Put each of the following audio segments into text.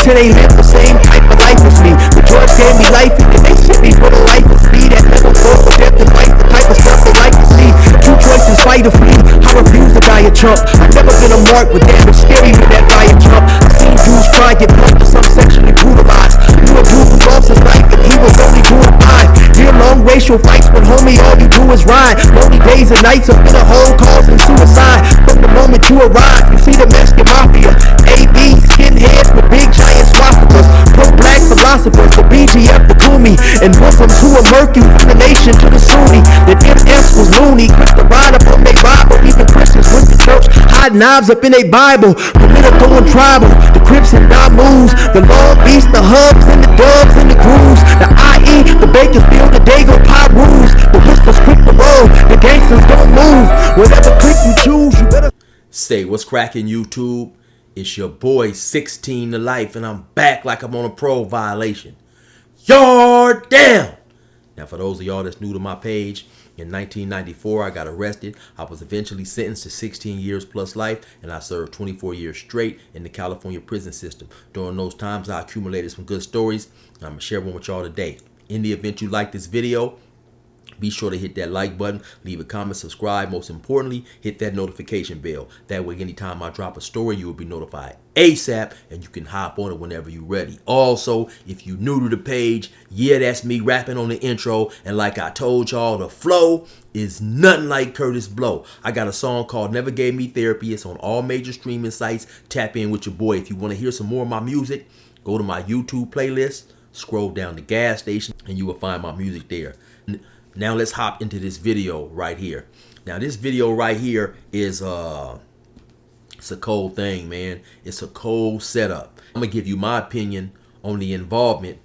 till they live the same type of life as me. The judge gave me life and they sent me for the life of me. That never fall for death and life, the type of stuff they like to see. Two choices, fight or flee. I refuse to die a chump. I've never been a mark, but damn, it's scary when that guy a chump. I've seen Jews try to get punched or some sexually brutalized. Knew a dude who lost his life and he was only doing fine. Year-long racial fights, but homie, all you do is ride. Lonely days and nights up in a hole causing suicide. From the moment you arrive, you see the Mexican mafia. AB, skinheads with big giant swastikas. Pro-black philosophers, the BGF, the Kumi. And Muslims who are murky from the nation to the Sunni. That MS was loony, quick to ride up on their Bible. Even Christians went to church, hide knives up in their Bible. Political and tribal, the Crips and Damus. The Long Beach, the Hubs and the Dubs and the Grooves. The IE, the Bakersfield, the Dago Pie Rules. The whistles quick to roll, the gangsters don't move. Whatever click you choose, you better say what's cracking, YouTube. It's your boy 16 to life, and I'm back like I'm on a parole violation. Yard down. Now, for those of y'all that's new to my page, in 1994, I got arrested. I was eventually sentenced to 16 years plus life, and I served 24 years straight in the California prison system. During those times, I accumulated some good stories. I'm going to share one with y'all today. In the event you like this video, be sure to hit that like button, leave a comment, subscribe. Most importantly, hit that notification bell. That way, anytime I drop a story, you will be notified ASAP, and you can hop on it whenever you're ready. Also, if you're new to the page, yeah, that's me rapping on the intro. And like I told y'all, the flow is nothing like Curtis Blow. I got a song called Never Gave Me Therapy. It's on all major streaming sites. Tap in with your boy. If you want to hear some more of my music, go to my YouTube playlist, scroll down the gas station, and you will find my music there. Now let's hop into this video right here. Now this video right here is it's a cold thing, man. It's a cold setup. I'm gonna give you my opinion on the involvement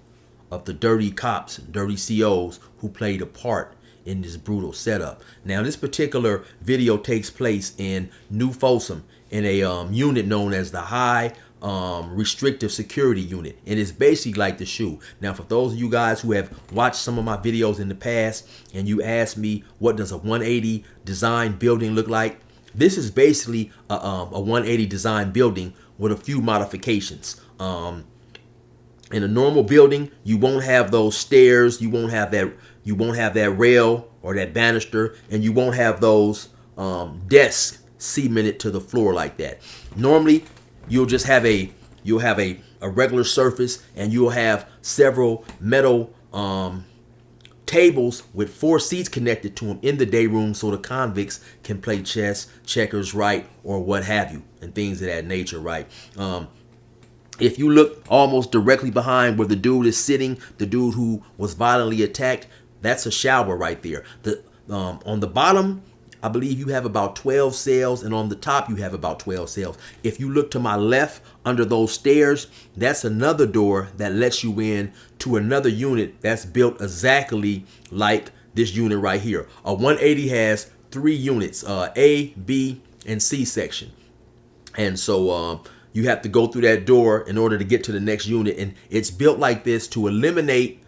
of the dirty cops, dirty COs who played a part in this brutal setup. Now this particular video takes place in New Folsom in a unit known as the High Restrictive Security Unit, and it's basically like the SHU. Now, for those of you guys who have watched some of my videos in the past and you asked me what does a 180 design building look like, this is basically a 180 design building with a few modifications. In a normal building, you won't have those stairs, you won't have that rail or that banister, and you won't have those desks cemented to the floor like that. Normally, you'll just have a regular surface, and you'll have several metal tables with 4 seats connected to them in the day room, so the convicts can play chess, checkers, right, or what have you, and things of that nature, right. If you look almost directly behind where the dude is sitting, the dude who was violently attacked, that's a shower right there. On the bottom, I believe you have about 12 cells, and on the top you have about 12 cells. If you look to my left under those stairs, that's another door that lets you in to another unit that's built exactly like this unit right here. A 180 has 3 units, A, B, and C section. And so you have to go through that door in order to get to the next unit. And it's built like this to eliminate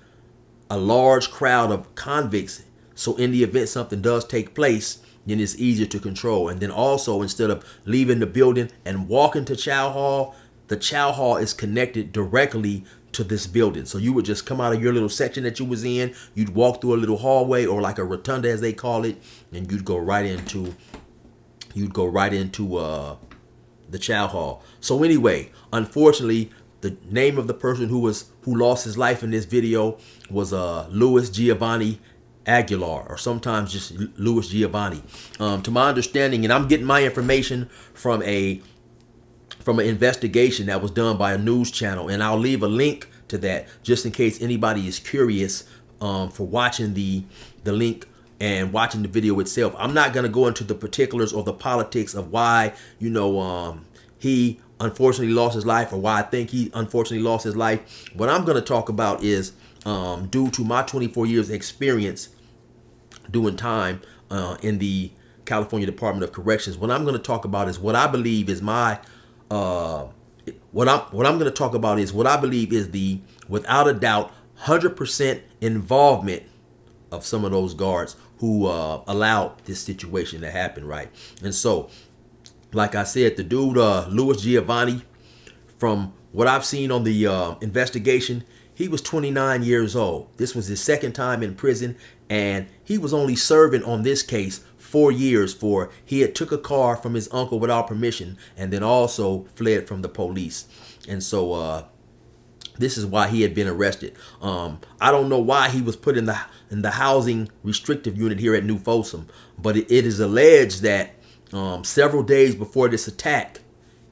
a large crowd of convicts. So in the event something does take place, then it's easier to control. And then also, instead of leaving the building and walking to Chow Hall, the Chow Hall is connected directly to this building. So you would just come out of your little section that you was in, you'd walk through a little hallway, or like a rotunda as they call it, and you'd go right into the Chow Hall. So anyway, unfortunately, the name of the person who lost his life in this video was Louis Giovanni Aguilar, or sometimes just Louis Giovanni. To my understanding, and I'm getting my information from an investigation that was done by a news channel, and I'll leave a link to that just in case anybody is curious for watching the link and watching the video itself. I'm not going to go into the particulars or the politics of why, he unfortunately lost his life, or why I think he unfortunately lost his life. What I'm going to talk about is due to my 24 years experience doing time in the California Department of Corrections. What I'm going to talk about is what I believe is my what I'm going to talk about is what I believe is the, without a doubt, 100% involvement of some of those guards who allowed this situation to happen, right? And so, like I said, the dude Louis Giovanni, from what I've seen on the investigation, he was 29 years old. This was his second time in prison, and he was only serving on this case 4 years for he had took a car from his uncle without permission and then also fled from the police. And so this is why he had been arrested. I don't know why he was put in the housing restrictive unit here at New Folsom, but it is alleged that several days before this attack,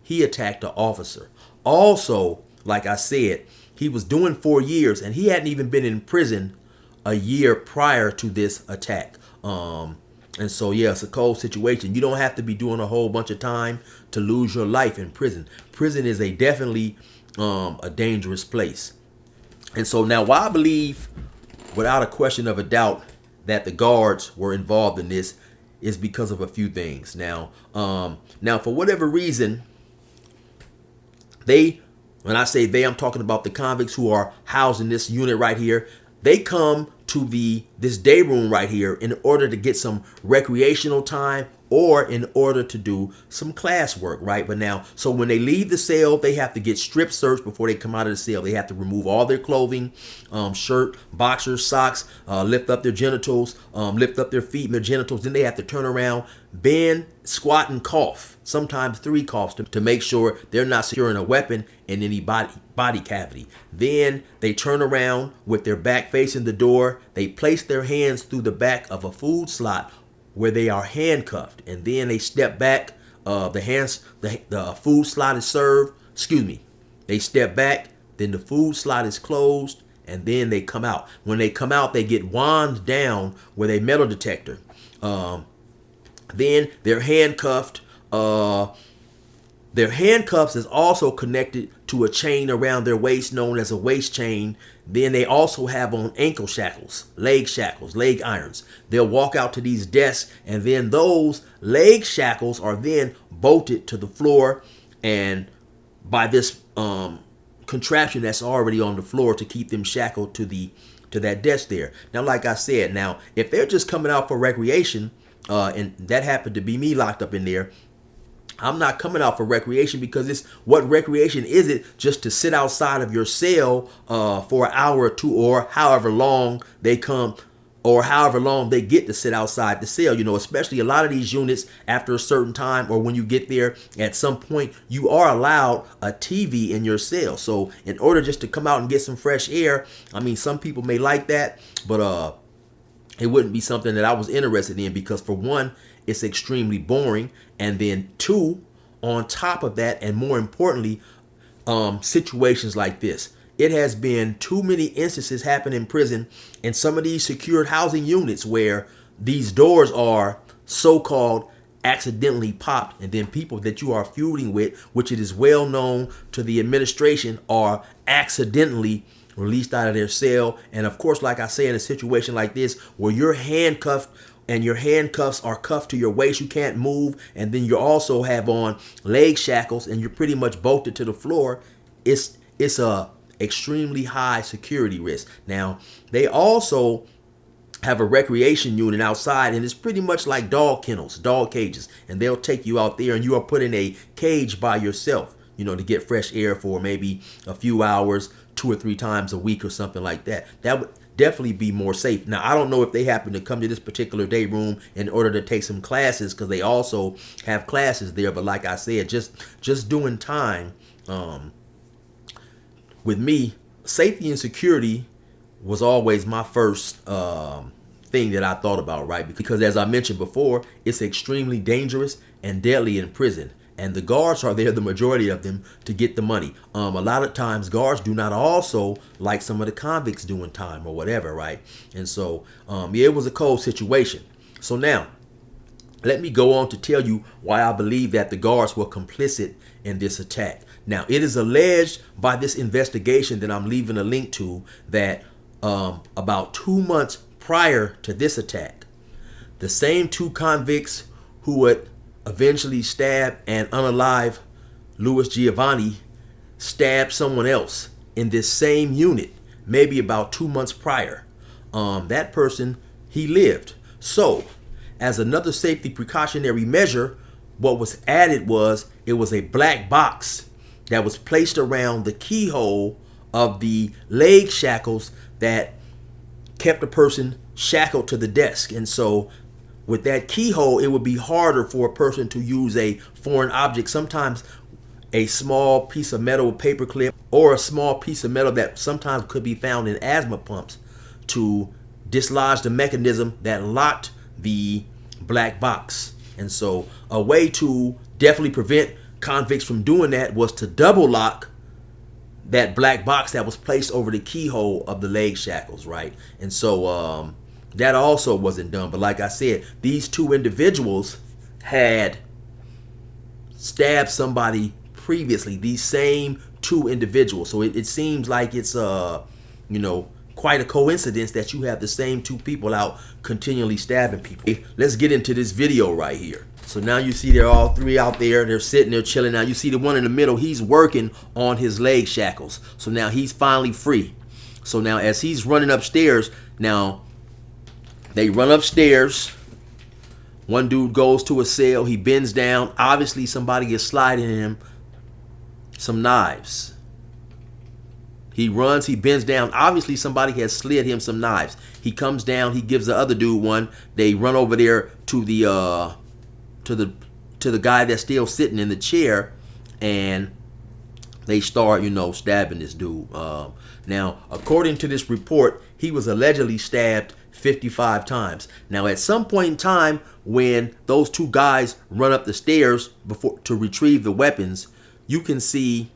he attacked an officer. Also, like I said, he was doing 4 years and he hadn't even been in prison a year prior to this attack. And so, yeah, it's a cold situation. You don't have to be doing a whole bunch of time to lose your life in prison. Prison is definitely a dangerous place. And so now, why I believe, without a question of a doubt, that the guards were involved in this is because of a few things. Now, for whatever reason, when I say they, I'm talking about the convicts who are housed in this unit right here. They come to this day room right here in order to get some recreational time or in order to do some class work, right? But now, so when they leave the cell, they have to get strip searched before they come out of the cell. They have to remove all their clothing, shirt, boxers, socks, lift up their genitals, lift up their feet and their genitals. Then they have to turn around, bend, squat, and cough, sometimes 3 coughs to make sure they're not securing a weapon in any body cavity. Then they turn around with their back facing the door. They place their hands through the back of a food slot where they are handcuffed, and then they step back. The food slot is served. They step back, then the food slot is closed, and then they come out. When they come out, they get wand down with a metal detector. Then they're handcuffed. Their handcuffs is also connected to a chain around their waist known as a waist chain. Then they also have on ankle shackles, leg irons. They'll walk out to these desks, and then those leg shackles are then bolted to the floor and by this contraption that's already on the floor to keep them shackled to that desk there. Now, like I said, now if they're just coming out for recreation, and that happened to be me locked up in there, I'm not coming out for recreation, because what recreation is it just to sit outside of your cell for an hour or two, or however long they come, or however long they get to sit outside the cell. Especially a lot of these units, after a certain time, or when you get there at some point, you are allowed a TV in your cell. So in order just to come out and get some fresh air, I mean, some people may like that, but it wouldn't be something that I was interested in, because for one, it's extremely boring, and then 2, on top of that, and more importantly, situations like this. It has been too many instances happen in prison in some of these secured housing units where these doors are so-called accidentally popped, and then people that you are feuding with, which it is well known to the administration, are accidentally released out of their cell. And of course, like I say, in a situation like this where you're handcuffed and your handcuffs are cuffed to your waist, you can't move, and then you also have on leg shackles and you're pretty much bolted to the floor, it's a extremely high security risk. Now, they also have a recreation unit outside, and it's pretty much like dog kennels, dog cages, and they'll take you out there and you are put in a cage by yourself, to get fresh air for maybe a few hours, 2 or 3 times a week or something like that. That would definitely be more safe. Now, I don't know if they happen to come to this particular day room in order to take some classes, because they also have classes there. But like I said, just doing time, with me, safety and security was always my first thing that I thought about, right? Because as I mentioned before, it's extremely dangerous and deadly in prison. And the guards are there, the majority of them, to get the money. A lot of times guards do not also like some of the convicts doing time or whatever, right? And so, yeah, it was a cold situation. So now, let me go on to tell you why I believe that the guards were complicit in this attack. Now, it is alleged by this investigation that I'm leaving a link to that about 2 months prior to this attack, the same 2 convicts who would eventually stab and unalive Louis Giovanni stabbed someone else in this same unit, maybe about 2 months prior. That person, he lived. So, as another safety precautionary measure, what was added was it was a black box that was placed around the keyhole of the leg shackles that kept a person shackled to the desk. And so with that keyhole, it would be harder for a person to use a foreign object, sometimes a small piece of metal, paper clip, or a small piece of metal that sometimes could be found in asthma pumps, to dislodge the mechanism that locked the black box. And so a way to definitely prevent convicts from doing that was to double lock that black box that was placed over the keyhole of the leg shackles, right? And so that also wasn't done. But like I said, these two individuals had stabbed somebody previously, these same two individuals. So it seems like it's quite a coincidence that you have the same two people out continually stabbing people. Let's get into this video right here. So now you see they're all three out there. They're sitting there chilling. Now you see the one in the middle. He's working on his leg shackles. So now he's finally free. So now as he's running upstairs, now they run upstairs. One dude goes to a cell. He bends down. Obviously somebody is sliding him some knives. He runs, he bends down. Obviously somebody has slid him some knives. He comes down, he gives the other dude one. They run over there to the guy that's still sitting in the chair, and they start, stabbing this dude. Now, according to this report, he was allegedly stabbed 55 times. Now, at some point in time, when those two guys run up the stairs to retrieve the weapons, you can see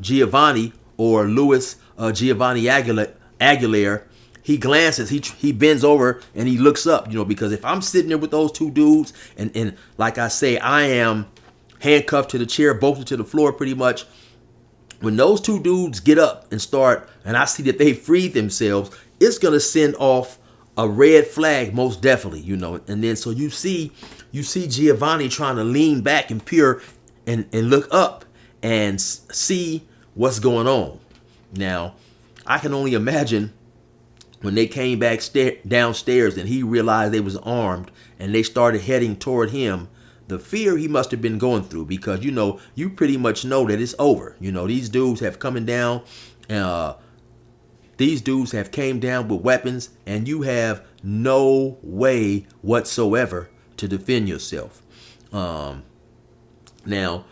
Giovanni, or Louis Giovanni Aguilar. He glances, he bends over and he looks up, because if I'm sitting there with those two dudes, and like I say, I am handcuffed to the chair, bolted to the floor pretty much. When those two dudes get up and start, and I see that they freed themselves, it's going to send off a red flag, most definitely, And then so you see Giovanni trying to lean back and peer and look up and see what's going on. Now, I can only imagine when they came back downstairs and he realized they was armed and they started heading toward him, the fear he must have been going through, because you pretty much know that it's over. These dudes have coming down, these dudes have came down with weapons, and you have no way whatsoever to defend yourself. Now,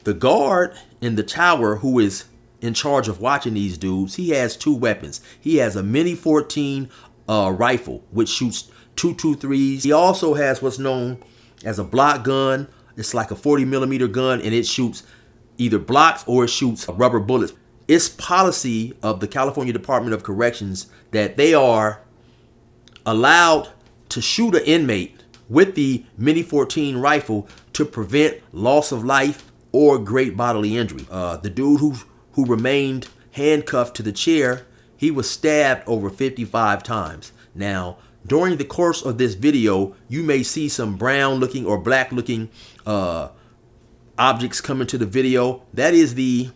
the guard in the tower who is in charge of watching these dudes, he has two weapons. He has a Mini 14 rifle, which shoots 223s. He also has what's known as a block gun. It's like a 40 millimeter gun, and it shoots either blocks or it shoots rubber bullets. It's policy of the California Department of Corrections that they are allowed to shoot an inmate with the Mini 14 rifle to prevent loss of life or great bodily injury. The dude who remained handcuffed to the chair, he was stabbed over 55 times. Now, during the course of this video, you may see some brown looking or black looking objects come into the video. That is the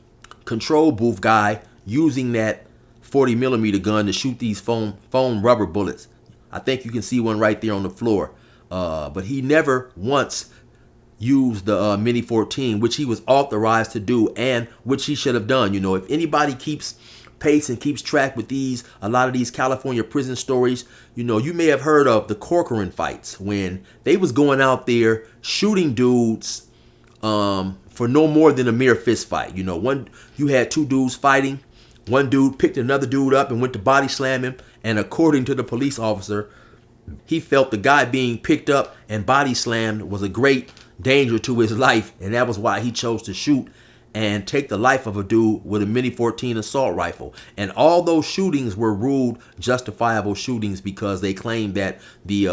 control booth guy using that 40 millimeter gun to shoot these foam rubber bullets. I think you can see one right there on the floor. But he never once used the Mini 14, which he was authorized to do, and which he should have done. If anybody keeps pace and keeps track with a lot of these California prison stories, you may have heard of the Corcoran fights, when they was going out there shooting dudes for no more than a mere fist fight. You had two dudes fighting. One dude picked another dude up and went to body slam him, and according to the police officer, he felt the guy being picked up and body slammed was a great danger to his life, and that was why he chose to shoot and take the life of a dude with a Mini 14 assault rifle. And all those shootings were ruled justifiable shootings because they claimed that the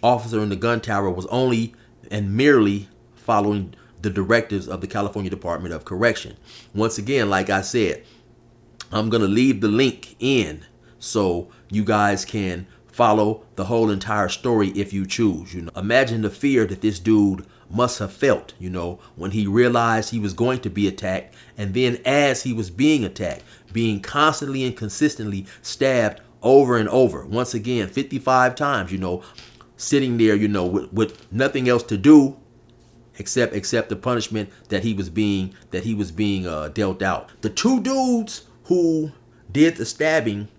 officer in the gun tower was only and merely following the directives of the California Department of Correction. Once again, like I said, I'm going to leave the link in so you guys can follow the whole entire story if you choose. Imagine the fear that this dude must have felt, when he realized he was going to be attacked, and then as he was being attacked, being constantly and consistently stabbed over and over. Once again, 55 times, sitting there, with nothing else to do accept the punishment that he was being dealt out. The two dudes who did the stabbing,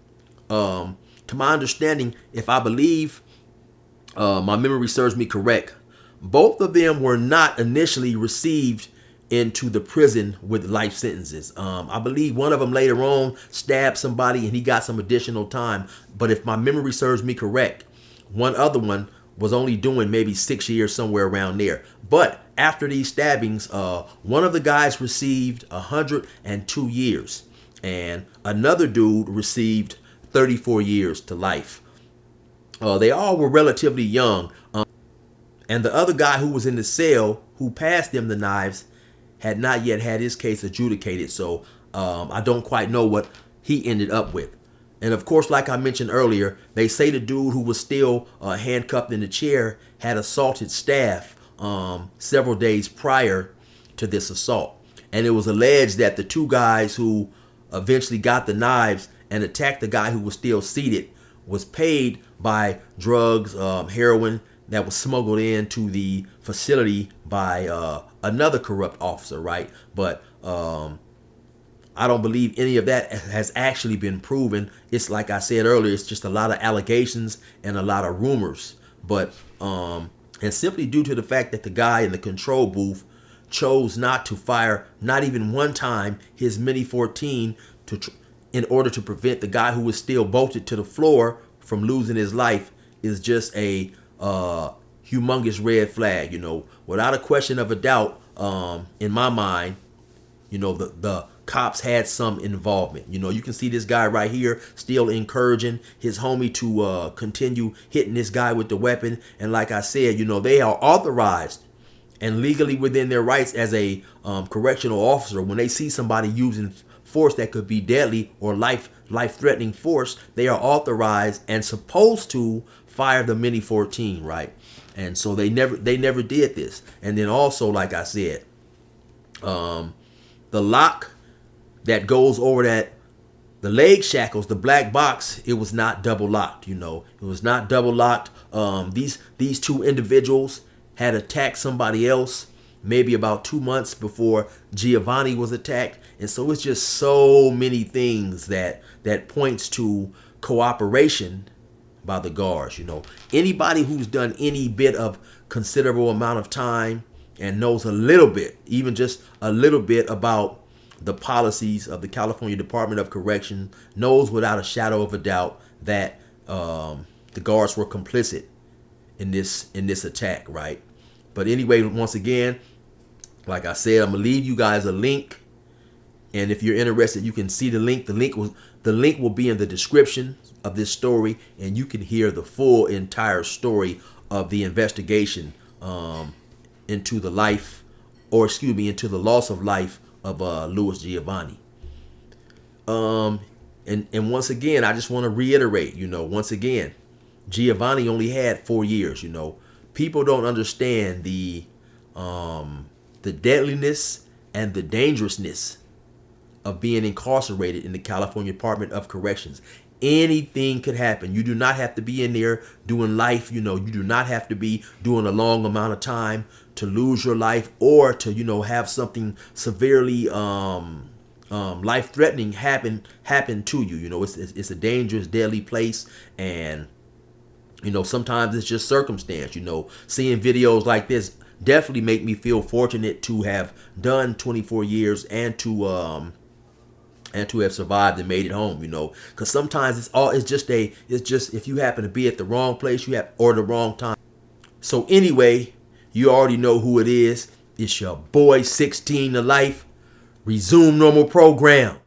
to my understanding, if I believe my memory serves me correct, both of them were not initially received into the prison with life sentences. I believe one of them later on stabbed somebody and he got some additional time. But if my memory serves me correct, one other one was only doing maybe 6 years, somewhere around there. But after these stabbings, one of the guys received 102 years and another dude received 34 years to life. They all were relatively young. And the other guy who was in the cell who passed them the knives had not yet had his case adjudicated. So I don't quite know what he ended up with. And of course, like I mentioned earlier, they say the dude who was still handcuffed in the chair had assaulted staff several days prior to this assault. And it was alleged that the two guys who eventually got the knives and attacked the guy who was still seated was paid by drugs, heroin, that was smuggled into the facility by another corrupt officer, right? But I don't believe any of that has actually been proven. It's like I said earlier, it's just a lot of allegations and a lot of rumors. But and simply due to the fact that the guy in the control booth chose not to fire, not even one time, his Mini 14 in order to prevent the guy who was still bolted to the floor from losing his life, is just a humongous red flag. Without a question of a doubt, in my mind, the cops had some involvement. You can see this guy right here still encouraging his homie to continue hitting this guy with the weapon. And like I said, they are authorized and legally within their rights as a correctional officer. When they see somebody using force that could be deadly or life-threatening force, they are authorized and supposed to fire the Mini 14, right? And so they never did this. And then also, like I said, the lock that goes over the leg shackles, the black box, it was not double locked. It was not double locked. These two individuals had attacked somebody else maybe about 2 months before Giovanni was attacked. And so it's just so many things that points to cooperation by the guards. Anybody who's done any bit of considerable amount of time and knows a little bit, even just a little bit, about the policies of the California Department of Correction knows without a shadow of a doubt that the guards were complicit in this attack, right? But anyway, once again, like I said, I'm gonna leave you guys a link, and if you're interested, you can see the link. The link will be in the description of this story, and you can hear the full entire story of the investigation into the loss of life of Louis Giovanni. And once again, I just want to reiterate, once again, Giovanni only had 4 years. People don't understand the deadliness and the dangerousness of being incarcerated in the California Department of Corrections. Anything could happen. You do not have to be in there doing life. You do not have to be doing a long amount of time to lose your life or to, have something severely life-threatening happen to you. It's a dangerous, deadly place, and sometimes it's just circumstance. Seeing videos like this definitely make me feel fortunate to have done 24 years and to have survived and made it home. Because sometimes it's just if you happen to be at the wrong place, or the wrong time. So anyway, you already know who it is. It's your boy 16 to life. Resume normal program.